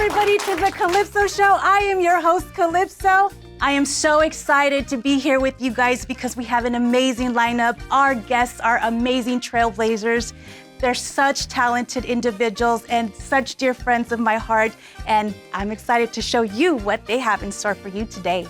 everybody to the Calipso Show. I am your host, Calipso. I am so excited to be here with you guys because we have an amazing lineup. Our guests are amazing trailblazers. They're such talented individuals and such dear friends of my heart, and I'm excited to show you what they have in store for you today.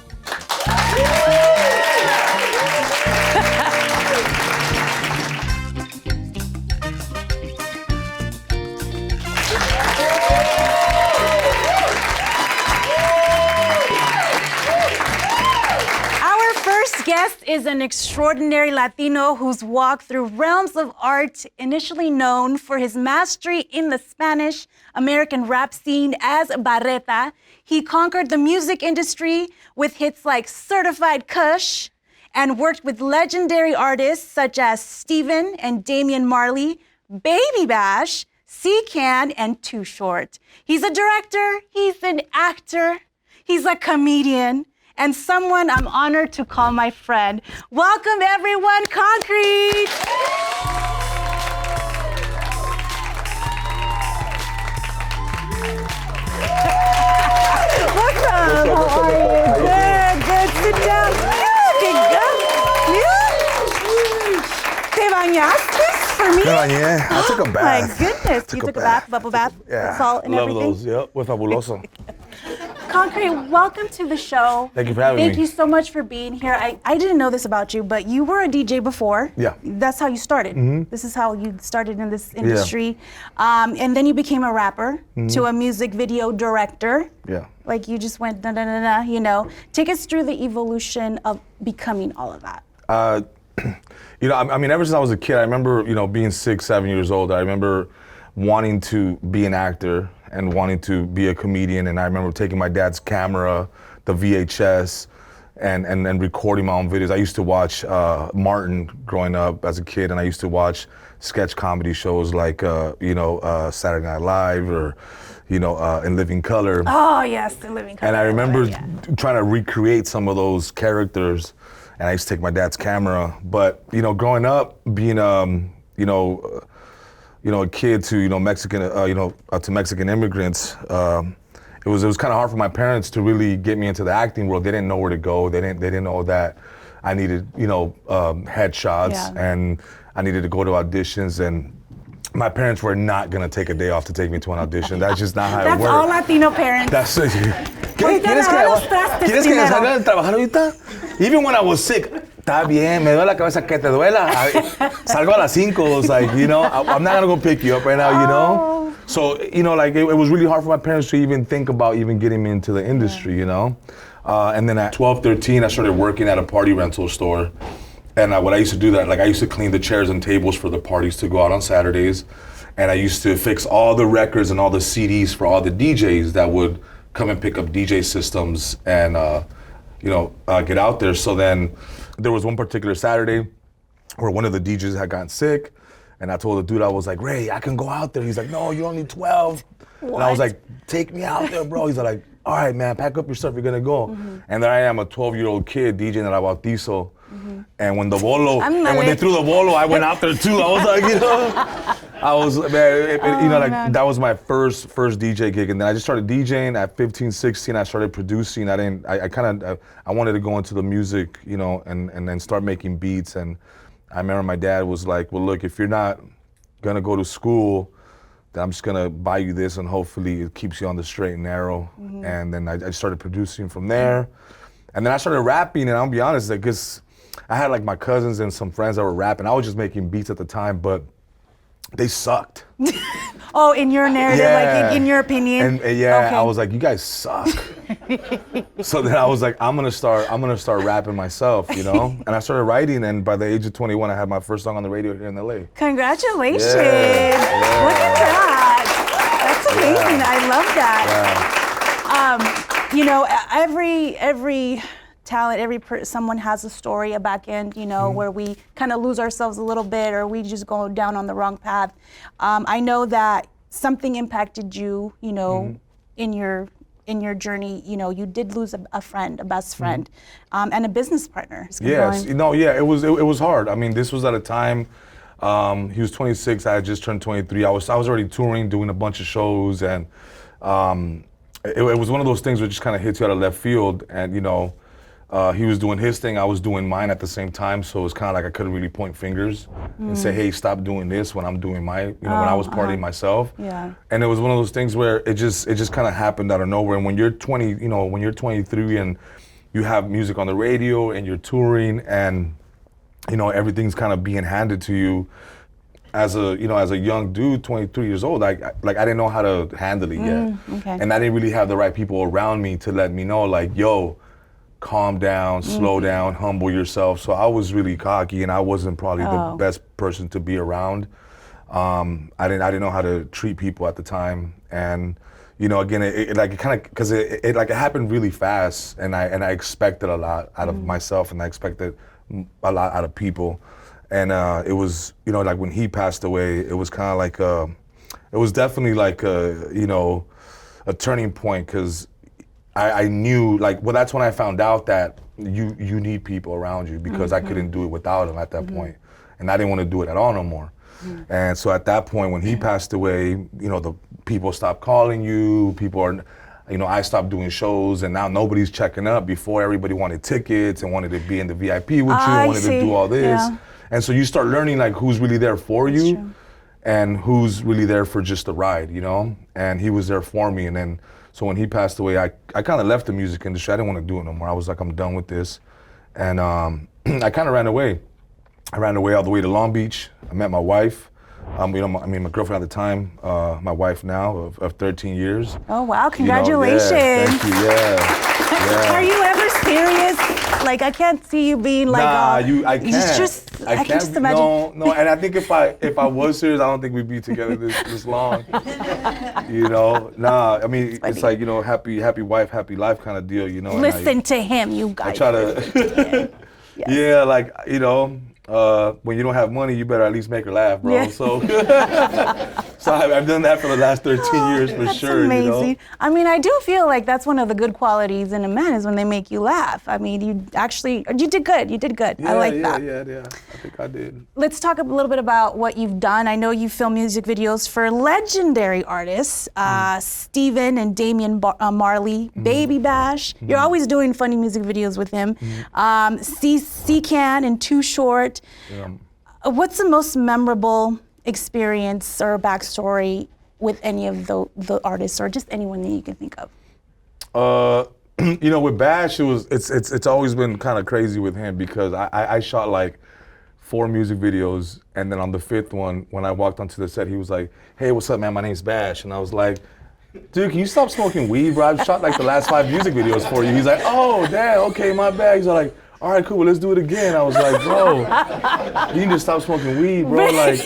Guest is an extraordinary Latino who's walked through realms of art, initially known for his mastery in the Spanish American rap scene as Barreta. He conquered the music industry with hits like Certified Kush and worked with legendary artists such as Steven and Damian Marley, Baby Bash, C-Can, and Too Short. He's a director, he's an actor, he's a comedian, and someone I'm honored to call my friend. Welcome everyone, Concrete! What's up? How are you? Good, sit down. ¿Te bañaste for me? Me bañé. I took a bath. My goodness, you took a bath, bubble bath, yeah. salt and Love everything? Those, yep, with fabuloso. Concrete, welcome to the show. Thank you for having me. Thank you so much for being here. I didn't know this about you, but you were a DJ before. Yeah. That's how you started. Mm-hmm. This is how you started in this industry. Yeah. And then you became a rapper, to a music video director. Yeah. Like you just went da-da-da-da, you know. Take us through the evolution of becoming all of that. You know, I mean, ever since I was a kid, I remember, you know, being 6, 7 years old, I remember wanting to be an actor and wanting to be a comedian. And I remember taking my dad's camera, the VHS, and recording my own videos. I used to watch Martin growing up as a kid, and I used to watch sketch comedy shows like, Saturday Night Live or, In Living Color. Oh, yes, In Living Color. And I remember trying to recreate some of those characters, and I used to take my dad's camera. But, growing up, being, a kid to Mexican, to Mexican immigrants, it was kind of hard for my parents to really get me into the acting world. They didn't know where to go. They didn't know that I needed headshots and I needed to go to auditions. And my parents were not gonna take a day off to take me to an audition. That's just not how it works. That's all Latino parents. That's ¿Quieres que salga de trabajar ahorita? Even when I was sick. Está bien, me duele la cabeza, que te duela. Salgo a las 5, it's like, I'm not gonna go pick you up right now, So, it was really hard for my parents to even think about even getting me into the industry, And then at 12, 13, I started working at a party rental store. And what I used to do I used to clean the chairs and tables for the parties to go out on Saturdays. And I used to fix all the records and all the CDs for all the DJs that would come and pick up DJ systems and, get out there. So then, there was one particular Saturday where one of the DJs had gotten sick, and I told the dude, I was like, Ray, I can go out there. He's like, no, you're only 12. What? And I was like, take me out there, bro. He's like, all right, man, pack up your stuff, you're gonna go. Mm-hmm. And there I am, a 12-year-old kid DJing at a bautizo. Mm-hmm. And when when they threw the bolo, I went out there too. I was like, that was my first DJ gig. And then I just started DJing at 15, 16. I started producing. I wanted to go into the music, and then start making beats. And I remember my dad was like, well, look, if you're not gonna go to school, then I'm just gonna buy you this and hopefully it keeps you on the straight and narrow. Mm-hmm. And then I started producing from there. And then I started rapping, and I'll be honest, because I had my cousins and some friends that were rapping. I was just making beats at the time, but they sucked. Oh, in your narrative, in your opinion? And okay. I was like, you guys suck. So then I was like, I'm gonna start rapping myself, And I started writing, and by the age of 21, I had my first song on the radio here in LA. Congratulations! Yeah. Look at that. That's amazing. I love that. Yeah. Every talent, someone has a story, a back end, where we kind of lose ourselves a little bit, or we just go down on the wrong path. I know that something impacted you, in your journey. You did lose a friend, a best friend, and a business partner. Yes, it was hard. I mean, this was at a time. He was 26. I had just turned 23. I was already touring, doing a bunch of shows, and it was one of those things where it just kind of hits you out of left field, and you know, he was doing his thing, I was doing mine at the same time, so it was kind of like I couldn't really point fingers and say, hey, stop doing this when I'm doing my, you know, when I was partying myself. Yeah. And it was one of those things where it just kind of happened out of nowhere. And when you're 20, you know, when you're 23 and you have music on the radio and you're touring and, you know, everything's kind of being handed to you as a, you know, as a young dude, 23 years old, I didn't know how to handle it yet. Okay. And I didn't really have the right people around me to let me know, like, yo, calm down, slow down, humble yourself. So I was really cocky, and I wasn't probably the best person to be around. I didn't know how to treat people at the time, and you know, again, it happened really fast, and I expected a lot out of myself, and I expected a lot out of people, and it was, you know, like when he passed away, it was kind of like it was definitely like you know, a turning point, because I knew, like, well, that's when I found out that you need people around you, because I couldn't do it without him at that point. And I didn't want to do it at all no more. And so at that point, when he passed away, you know, the people stopped calling you, people are, you know, I stopped doing shows, and now nobody's checking up. Before, everybody wanted tickets and wanted to be in the VIP with you, wanted to do all this. Yeah. And so you start learning, like, who's really there for you and who's really there for just the ride, you know? And he was there for me, and then, so when he passed away, I kind of left the music industry. I didn't want to do it no more. I was like, I'm done with this. And I kind of ran away. I ran away all the way to Long Beach. I met my wife. You know, my girlfriend at the time, my wife now of 13 years. Oh, wow, congratulations. You know, yeah, thank you, yeah. Are you ever serious? Like, I can't see you being like, I can't. I can just imagine. No, and I think if I was serious, I don't think we'd be together this long. You know, I mean, it's like, you know, happy wife, happy life kind of deal, you know. Listen to him, you guys. I try to, yes. Yeah, like, you know, when you don't have money, you better at least make her laugh, bro. Yeah. So I've done that for the last 13 years for that's sure. Amazing. You know? I mean, I do feel like that's one of the good qualities in a man, is when they make you laugh. I mean, you did good. You did good. Yeah, I like that. Yeah. I think I did. Let's talk a little bit about what you've done. I know you film music videos for legendary artists, Steven and Damian Marley, Baby Bash. You're always doing funny music videos with him. C-Can and Too Short. Yeah. What's the most memorable experience or backstory with any of the artists, or just anyone that you can think of? You know, with Bash, it's always been kind of crazy with him, because I shot like 4 music videos, and then on the 5th one, when I walked onto the set, he was like, "Hey, what's up, man? My name's Bash," and I was like, "Dude, can you stop smoking weed, bro? I've shot like the last 5 music videos for you." He's like, "Oh, damn, okay, my bad." He's like, "All right, cool, well, let's do it again." I was like, "Bro, you need to stop smoking weed, bro. Like,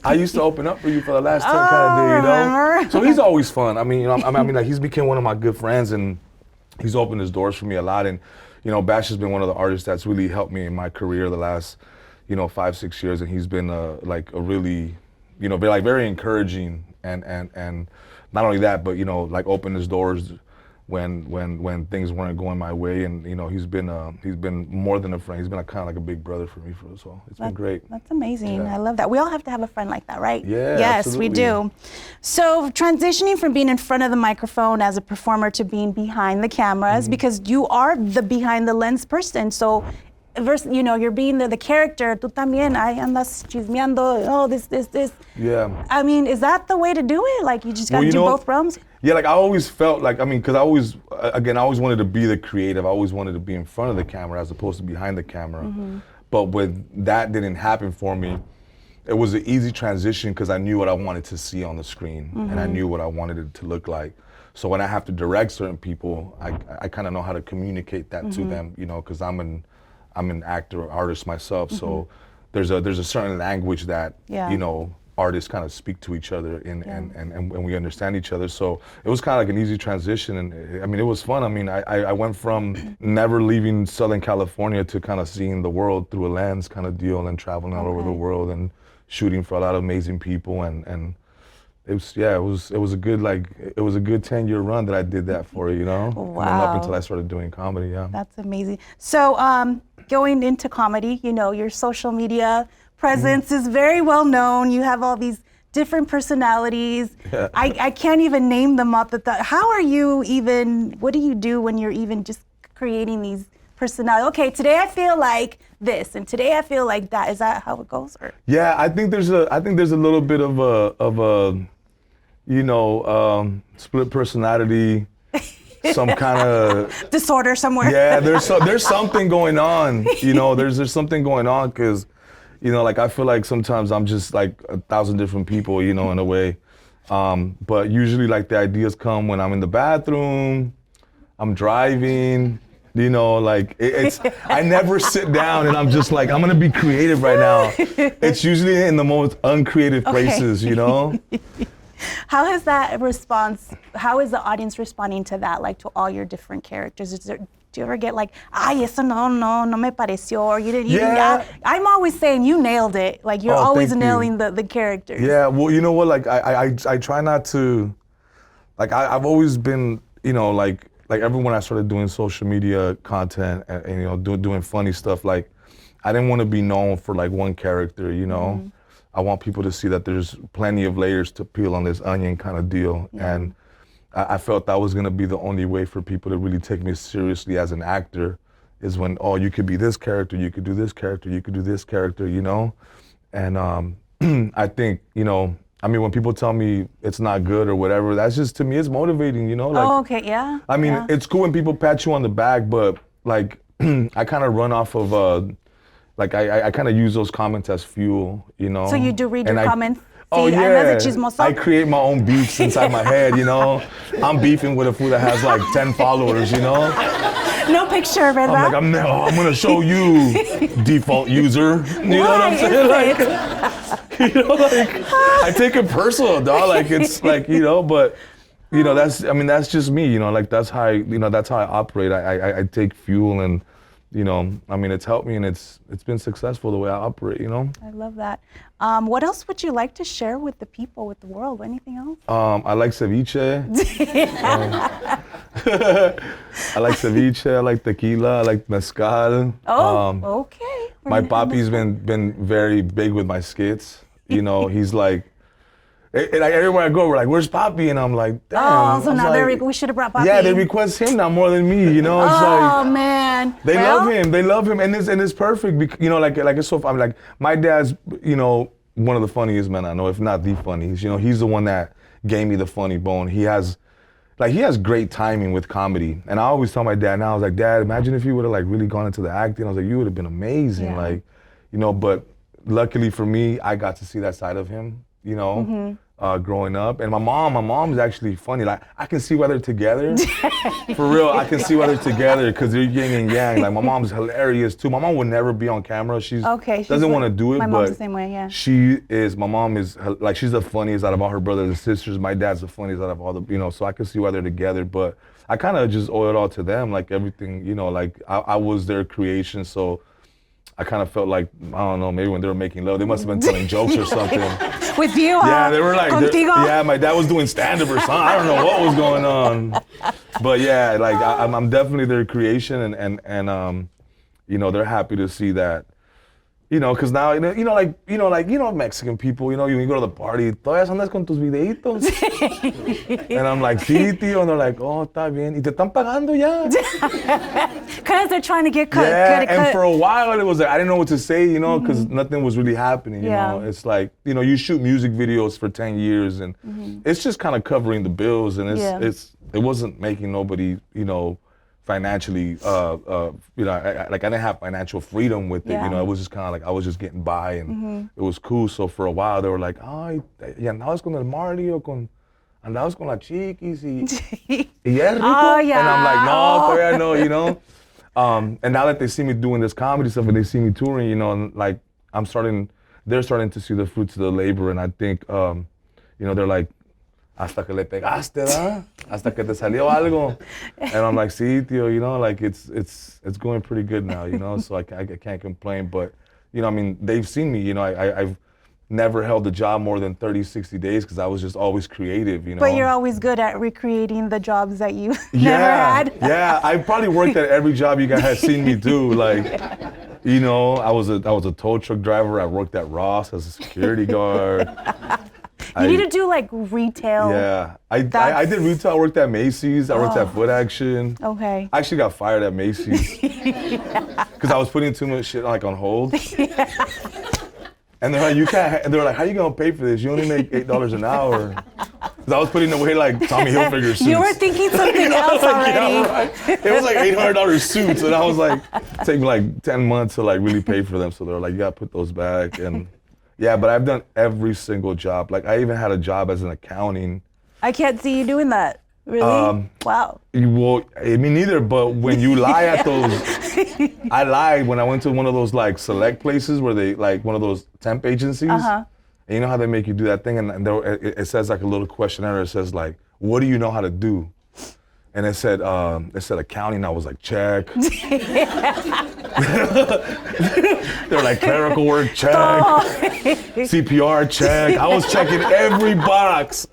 I used to open up for you for the last 10 kind of day, you know?" So he's always fun. I mean, you know, I mean, like, he's became one of my good friends, and he's opened his doors for me a lot. And, you know, Bash has been one of the artists that's really helped me in my career the last, you know, 5-6 years. And he's been like a really, you know, very encouraging, and not only that, but, you know, like, opened his doors when things weren't going my way. And, you know, he's been more than a friend. He's been kind of like a big brother for me, so it's been great. That's amazing. Yeah. I love that. We all have to have a friend like that, right? Yeah, yes, absolutely. we do. So transitioning from being in front of the microphone as a performer to being behind the cameras, because you are the behind the lens person. So, you know, you're being the character. Tú también, ahí andas chismeando. Oh, this. Yeah. I mean, is that the way to do it? Like, you just got to do both realms? Yeah, like, I always felt like, I mean, because I always wanted to be the creative. I always wanted to be in front of the camera as opposed to behind the camera. But when that didn't happen for me, it was an easy transition, because I knew what I wanted to see on the screen, and I knew what I wanted it to look like. So when I have to direct certain people, I kind of know how to communicate that to them, you know, because I'm an actor or artist myself. So there's a certain language that, you know, artists kind of speak to each other and we understand each other. So it was kind of like an easy transition, and I mean, it was fun. I mean, I went from never leaving Southern California to kind of seeing the world through a lens kind of deal, and traveling all over the world and shooting for a lot of amazing people, and it was a good 10-year run that I did that for, you know. Wow. And then up until I started doing comedy. Yeah. That's amazing. So going into comedy, you know, your social media presence is very well known. You have all these different personalities. I can't even name them up. How are you even, what do you do when you're even just creating these personalities? Okay, today I feel like this, and today I feel like that. Is that how it goes? Or? Yeah, I think there's a little bit of a split personality, some kind of disorder somewhere. Yeah, there's something going on. There's something going on because, like I feel like sometimes I'm just like 1,000 different people, in a way. But usually like the ideas come when I'm in the bathroom, I'm driving. I never sit down and I'm just like, I'm gonna be creative right now. It's usually in the most uncreative places, How is how is the audience responding to that, like to all your different characters? Do you ever get like, ay, eso no me pareció, or you didn't, I'm always saying you nailed it. Like you're always nailing the characters. Yeah, well, you know what, like I try not to, like I've always been, like ever when I started doing social media content and doing funny stuff, like I didn't want to be known for like one character, Mm-hmm. I want people to see that there's plenty of layers to peel on this onion kind of deal. Yeah. And I felt that was gonna be the only way for people to really take me seriously as an actor, is when, you could be this character, you could do this character, you could do this character, And I think, when people tell me it's not good or whatever, that's just, to me, it's motivating, Like, okay, yeah. It's cool when people pat you on the back, but like, I kind of run off of, like I kind of use those comments as fuel, So you do read your comments? I create my own beefs inside my head, I'm beefing with a fool that has like 10 followers, No picture, ¿verdad? I'm like, I'm gonna show you, default user. You know what I'm saying? Like, I take it personal, dog. Like it's like, but that's just me, like that's how I operate. I take fuel and it's helped me and it's been successful the way I operate, I love that. What else would you like to share with the people, with the world? Anything else? I like ceviche. I like ceviche, I like tequila, I like mezcal. Okay. My papi's been very big with my skits. He's like, everywhere I go, we're like, where's Papi? And I'm like, damn. So now we should have brought Papi. Yeah, they request him now more than me, It's man. They love him, and it's perfect, because, like it's so fun. Like, my dad's, one of the funniest men I know, if not the funniest. He's the one that gave me the funny bone. He has great timing with comedy. And I always tell my dad now, I was like, Dad, imagine if you would have like really gone into the acting. I was like, you would have been amazing. Yeah. But luckily for me, I got to see that side of him. Growing up. And my mom's actually funny. Like, I can see why they're together. For real, I can see why they're together, because they're yin and yang. Like, my mom's hilarious too. My mom would never be on camera. She doesn't want to do it, my but mom's the same way, yeah. My mom is, like, she's the funniest out of all her brothers and sisters. My dad's the funniest out of all the, so I can see why they're together. But I kind of just owe it all to them, like everything, like I was their creation, so I kind of felt like, I don't know, maybe when they were making love, they must have been telling jokes or something. With you, yeah, they were like, my dad was doing stand-up or something. I don't know what was going on. But yeah, like I'm definitely their creation, and they're happy to see that. Because now, Mexican people, you go to the party, todavía andas con tus videitos. And I'm like, sí, tío. And they're like, oh, está bien. ¿Y te están pagando ya? Because they're trying to get cut. Yeah, and for a while, it was like, I didn't know what to say, because nothing was really happening, you know? It's like, you shoot music videos for 10 years, and it's just kind of covering the bills, and it wasn't making nobody, financially, I didn't have financial freedom with it, it was just kind of like, I was just getting by, and it was cool. So for a while, they were like, ay, ¿y andabas con el Marley o andabas con la Chiquis y es rico? Oh, yeah. And I'm like, no, todavía no, and now that they see me doing this comedy stuff and they see me touring, and like, they're starting to see the fruits of the labor, and I think, they're like, hasta que le pegaste, ¿da? Hasta que te salió algo. And I'm like, sí, tío, like it's going pretty good now, so I can't complain. But, they've seen me, I've never held a job more than 30, 60 days, because I was just always creative, But you're always good at recreating the jobs that you never had. Yeah, I probably worked at every job you guys had seen me do. Like, I was a tow truck driver. I worked at Ross as a security guard. You need to do like retail. Yeah, I did retail. I worked at Macy's. I worked at Foot Action. Okay. I actually got fired at Macy's because I was putting too much shit like on hold. And they're like, you can't. And they're like, how you gonna pay for this? You only make $8 an hour. Because I was putting away like Tommy Hilfiger suits. You were thinking something else already. Yeah, right. It was like $800 suits, and I was like, it took me like 10 months to like really pay for them. So they're like, you gotta put those back. And yeah, but I've done every single job. Like I even had a job as an accounting. I can't see you doing that. Really? Wow. Well, me neither, but when you lie at those, I lied when I went to one of those like select places where they, like one of those temp agencies. And you know how they make you do that thing? And it says like a little questionnaire. It says like, what do you know how to do? And it said accounting. I was like, check. They're like clerical work, check. CPR, check. I was checking every box.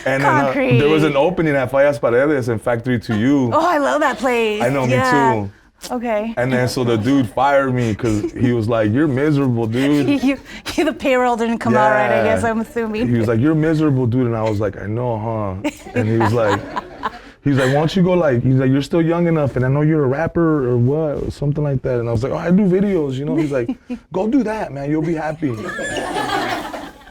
And then, there was an opening at Fallas Paredes in Factory to You. Oh, I love that place. I know, me too. Okay. And then so the dude fired me because he was like, you're miserable, dude. The payroll didn't come out right, I guess, I'm assuming. He was like, you're miserable, dude. And I was like, I know, huh? And he was like, why don't you go like, he's like, you're still young enough and I know you're a rapper or what, or something like that. And I was like, oh, I do videos, you know? He's like, go do that, man, you'll be happy.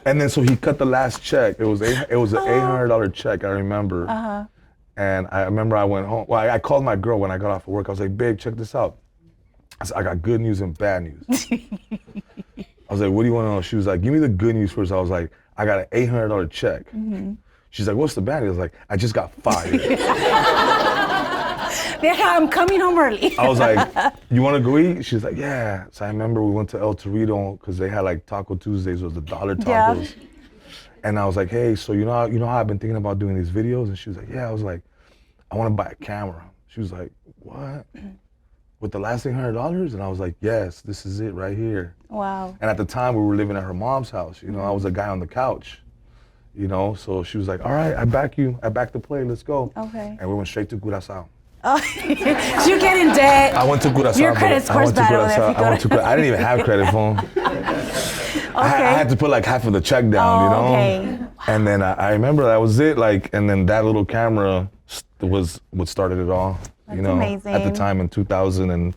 And then so he cut the last check. It was an $800 check, I remember. And I remember I went home. Well, I called my girl when I got off of work. I was like, babe, check this out. I said, I got good news and bad news. I was like, what do you want to know? She was like, give me the good news first. I was like, I got an $800 check. She's like, what's the bad news? I was like, I just got fired. I'm coming home early. I was like, you want to go eat? She's like, yeah. So I remember we went to El Torito because they had like Taco Tuesdays, was the $1 tacos. Yeah. And I was like, hey, so you know how I've been thinking about doing these videos? And she was like, yeah. I was like, I want to buy a camera. She was like, what? With the last $800? And I was like, yes, this is it right here. Wow. And at the time we were living at her mom's house. You know, I was a guy on the couch. You know, so she was like, all right, I back you. I back the play. Let's go. Okay. And we went straight to Curaçao. Oh, you get in debt. I went to Curaçao. Your credit score's bad over there. I didn't even have credit phone. I had to put like half of the check down, you know? Okay. And then I remember that was it, like, and then that little camera was what started it all. That's you know, amazing. At the time in 2009.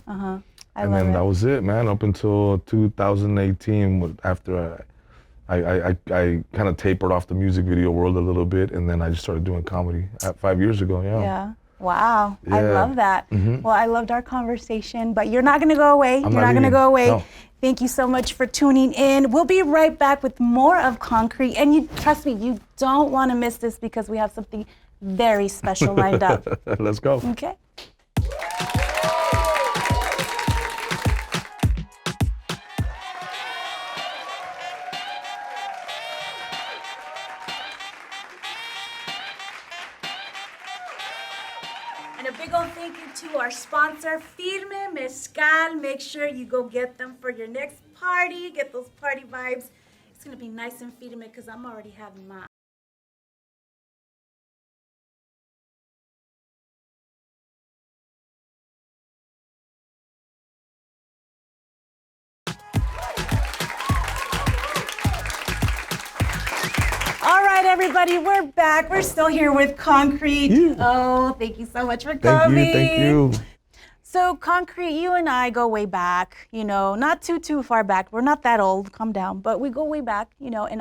And then that was it, man, up until 2018 after I kind of tapered off the music video world a little bit, and then I just started doing comedy 5 years ago, Yeah. Wow. Yeah. I love that. Well, I loved our conversation, but you're not going to go away. You're not going to go away. No. Thank you so much for tuning in. We'll be right back with more of Concrete. And you trust me, you don't want to miss this because we have something very special lined up. Let's go. Okay. And a big old thank you to our sponsor, Firme Mezcal. Make sure you go get them for your next party. Get those party vibes. It's going to be nice and firme because I'm already having mine. All right, everybody, we're back. We're still here with Concrete. Yeah. Oh, thank you so much for coming. Thank you. So, Concrete, you and I go way back, you know, not too far back. We're not that old, calm down, but we go way back, you know, and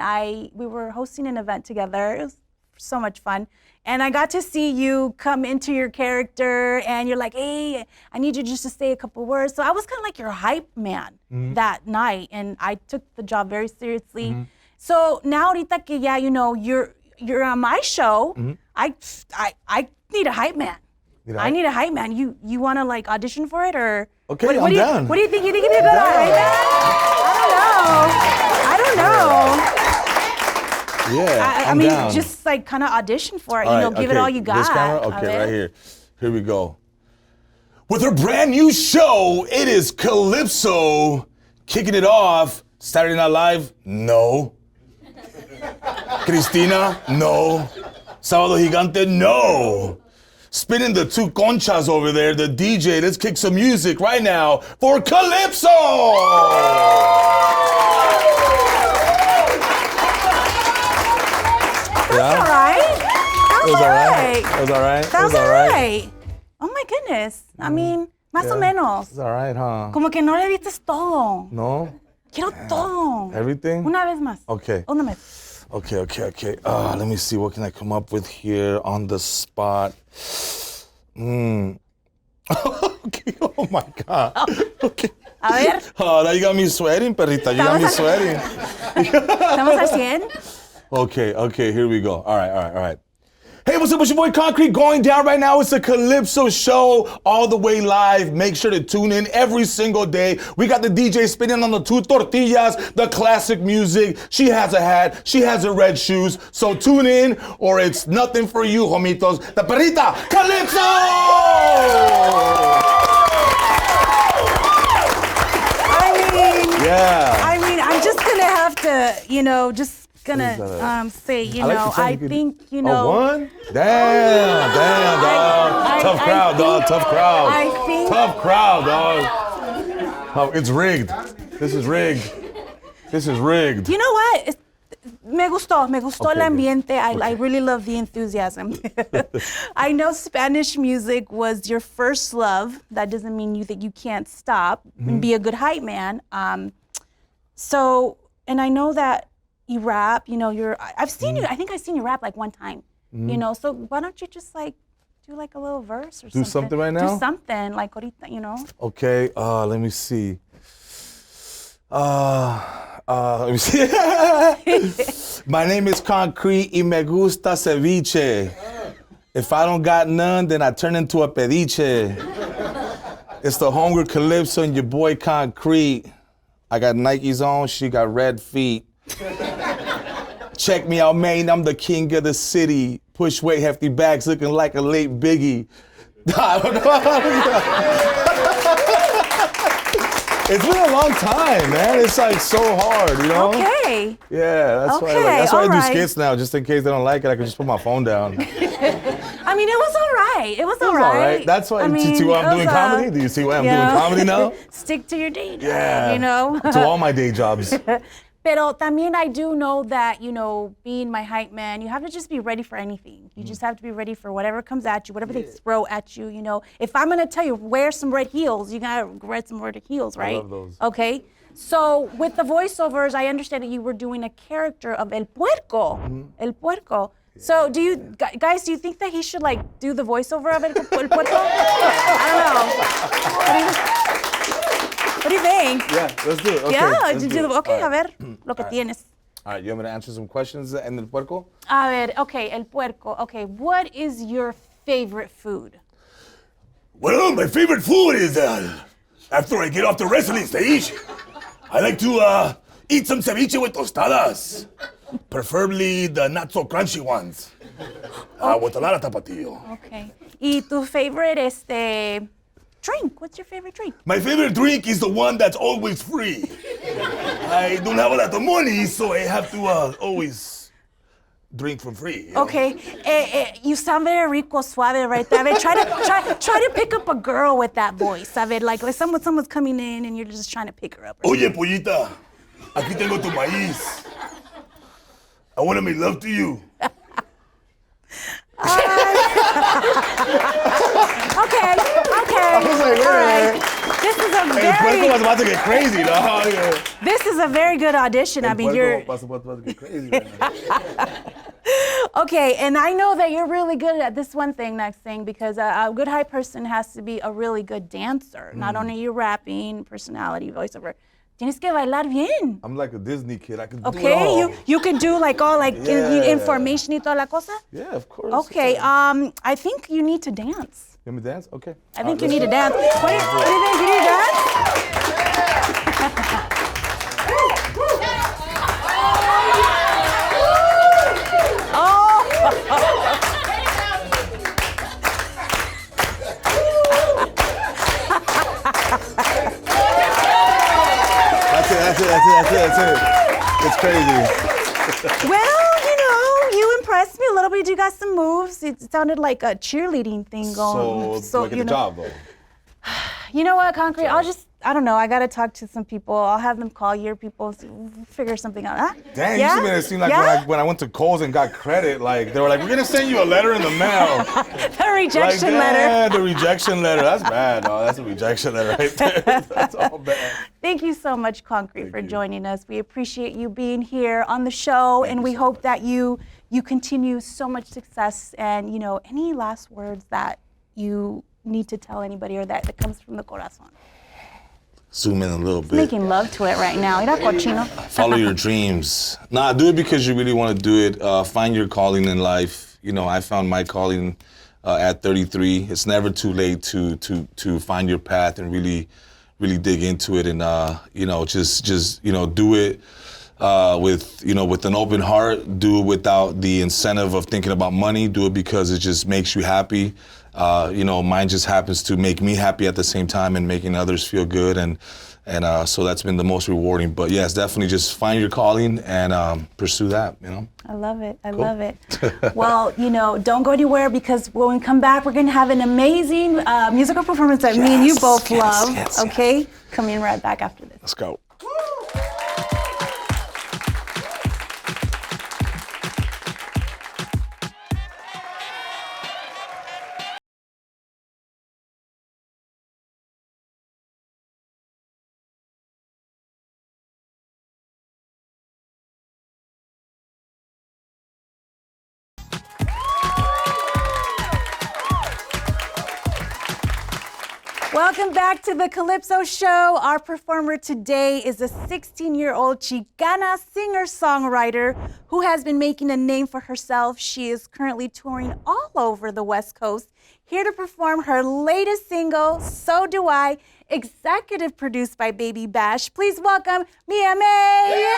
we were hosting an event together. It was so much fun. And I got to see you come into your character and you're like, hey, I need you just to say a couple words. So I was kind of like your hype man that night, and I took the job very seriously. So now ahorita que ya, you know, you're on my show, I need a hype man. I need a hype man. You want to like audition for it or? Okay, I'm down. What do you think? You think you'd be a good hype man? I don't know. Yeah, I mean, down. just like kind of audition for it. All you know, right, give it all you got. This camera? Okay, right here. Here we go. With her brand new show, it is Calipso. Kicking it off. Saturday Night Live? No. Cristina? No. Sábado Gigante? No. Spinning the two conchas over there, the DJ. Let's kick some music right now for Calipso! That's all right. It was all right. It was all right. That's all right. Oh my goodness. I mean, más o menos. It's all right, huh? Como que no le diste todo. No? Quiero todo. Everything? Una vez más. Okay. Una vez. Okay. Let me see. What can I come up with here on the spot? Okay. Oh my God. Okay. A ver. Oh, now you got me sweating, perrita. You got me sweating. ¿Estamos al 100? Okay. Here we go. All right. Hey, what's up? It's your boy Concrete going down right now. It's a Calipso Show all the way live. Make sure to tune in every single day. We got the DJ spinning on the 2 tortillas, the classic music. She has a hat. She has her red shoes. So tune in or it's nothing for you, homitos. The perrita Calipso! I mean, I'm just gonna have to, just gonna say, I think, Oh, one? Damn, dog. Tough crowd, dog. Tough crowd. Tough crowd, dog. Oh, it's rigged. This is rigged. You know what? Me gustó Okay, el ambiente. I okay. really love the enthusiasm. I know Spanish music was your first love. That doesn't mean that you can't stop and be a good hype man. So, and I know that you rap, I've seen you, I think I've seen you rap like one time, so why don't you just like do like a little verse or something? Do something right now? Do something like ahorita, Okay, let me see. Let me see. My name is Concrete y me gusta ceviche. If I don't got none, then I turn into a pediche. It's the homegirl Calipso and your boy Concrete. I got Nikes on, she got red feet. Check me out, man, I'm the king of the city. Push weight, hefty bags, looking like a late Biggie. I don't know. It's been a long time, man. It's like so hard, Okay. Yeah, that's why. That's why I do skits now, just in case they don't like it. I can just put my phone down. I mean, it was all right. It was all right. That's why. You see why I'm doing comedy? Do you see why I'm doing comedy now? Stick to your day job. Yeah. To all my day jobs. Pero también I do know that, being my hype man, you have to just be ready for anything. You just have to be ready for whatever comes at you, whatever they throw at you, If I'm gonna tell you, wear some red heels, you gotta wear some red heels, right? I love those. Okay? So with the voiceovers, I understand that you were doing a character of El Puerco. El Puerco. So do you think that he should do the voiceover of El Puerco? I don't know. What do you think? Yeah, let's do it. Okay, Okay, a ver, lo que tienes. All right, you want me to answer some questions in El Puerco? A ver, okay, El Puerco. Okay, what is your favorite food? Well, my favorite food is, after I get off the wrestling stage, I like to eat some ceviche with tostadas. Preferably the not so crunchy ones. With a lot of tapatio. Okay. ¿Y tu favorite drink? What's your favorite drink? My favorite drink is the one that's always free. I don't have a lot of money, so I have to always drink for free. Okay. You sound very rico suave right there. Try to pick up a girl with that voice. Like someone's coming in and you're just trying to pick her up. Oye, pollita, aquí tengo tu maíz. I want to make love to you. Okay. I was like, all right. This is a El Puerco was about to get crazy, dog. This is a very good audition. I mean, you're about to get crazy right now. Okay, and I know that you're really good at this one thing, next thing, because a good high person has to be a really good dancer. Not only you rapping, personality, voiceover. Tienes que bailar bien. I'm like a Disney kid. I can do it Okay, all. you can do information y toda la cosa? Yeah, of course. Okay, I think you need to dance. You want me to dance? Okay. I think you need to dance. What do you think? You need to dance? That's it. It's crazy. Well, you impressed me a little bit. You got some moves. It sounded like a cheerleading thing going. So look at the job, though. You know what, Concrete? I'll just I don't know. I got to talk to some people. I'll have them call your people. We'll figure something out. Huh? Dang, you made it seem like when I went to Kohl's and got credit, like they were like, we're gonna send you a letter in the mail. The rejection letter. Yeah, the rejection letter. That's bad, dog. That's a rejection letter right there. That's all bad. Thank you so much, Concrete, for joining us. We appreciate you being here on the show, and we hope that you continue so much success. And any last words that you need to tell anybody or that comes from the corazón? Zoom in a little bit. Making love to it right now. Mira, cochino. Follow your dreams. Do it because you really want to do it. Find your calling in life. I found my calling at 33. It's never too late to find your path and really dig into it, and just do it with an open heart. Do it without the incentive of thinking about money. Do it because it just makes you happy. Mine just happens to make me happy at the same time and making others feel good, and so that's been the most rewarding. But yes, definitely just find your calling and pursue that. I love it. I love it. Well, don't go anywhere, because when we come back, we're going to have an amazing musical performance that me and you both love. Yes. Okay, coming right back after this. Let's go. Welcome back to the Calipso Show. Our performer today is a 16-year-old Chicana singer-songwriter who has been making a name for herself. She is currently touring all over the West Coast, here to perform her latest single, So Do I, executive produced by Baby Bash. Please welcome Mia May.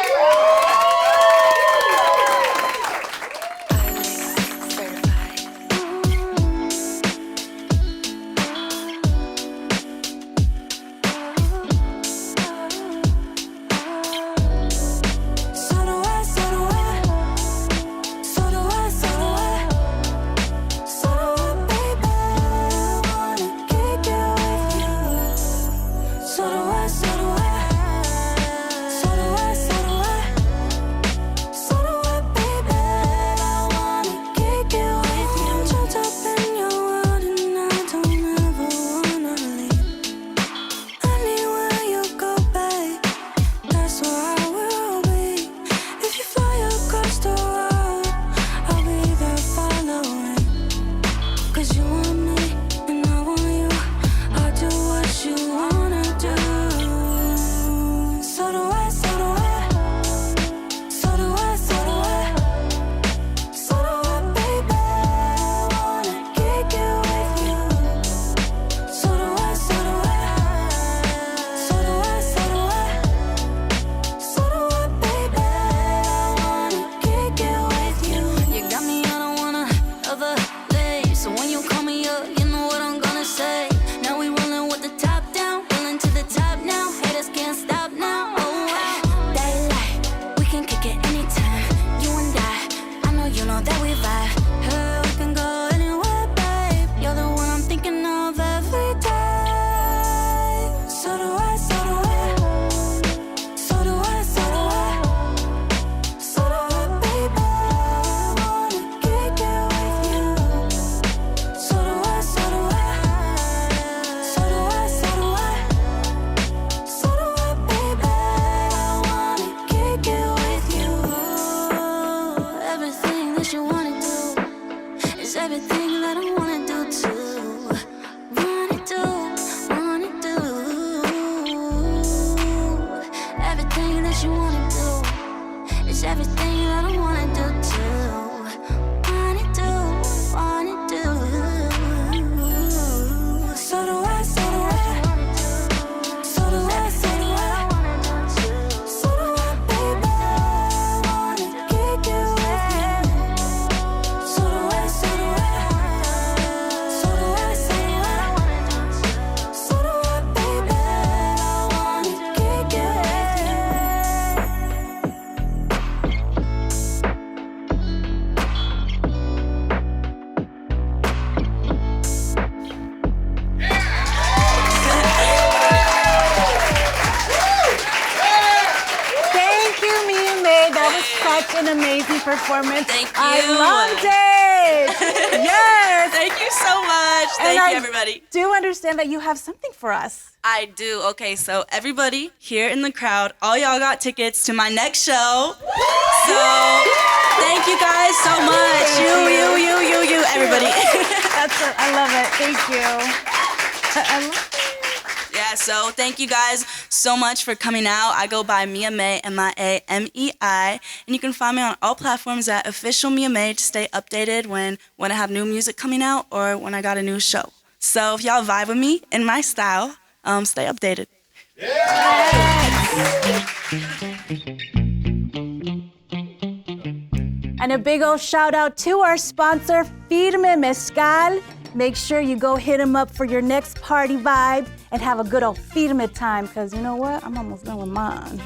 amazing performance. Thank you. I loved it. Yes. Thank you so much. Thank you, everybody. Do understand that you have something for us. I do. Okay, so everybody here in the crowd, all y'all got tickets to my next show. So thank you guys so much. You, everybody. I love it. Thank you. I love it. Yeah, so thank you guys so much for coming out. I go by Mia May, M-I-A-M-E-I, and you can find me on all platforms at Official Mia May to stay updated when I have new music coming out or when I got a new show. So if y'all vibe with me in my style, stay updated. And a big old shout out to our sponsor, Firme Mezcal. Make sure you go hit them up for your next party vibe and have a good old Firme time, because you know what? I'm almost done with mine.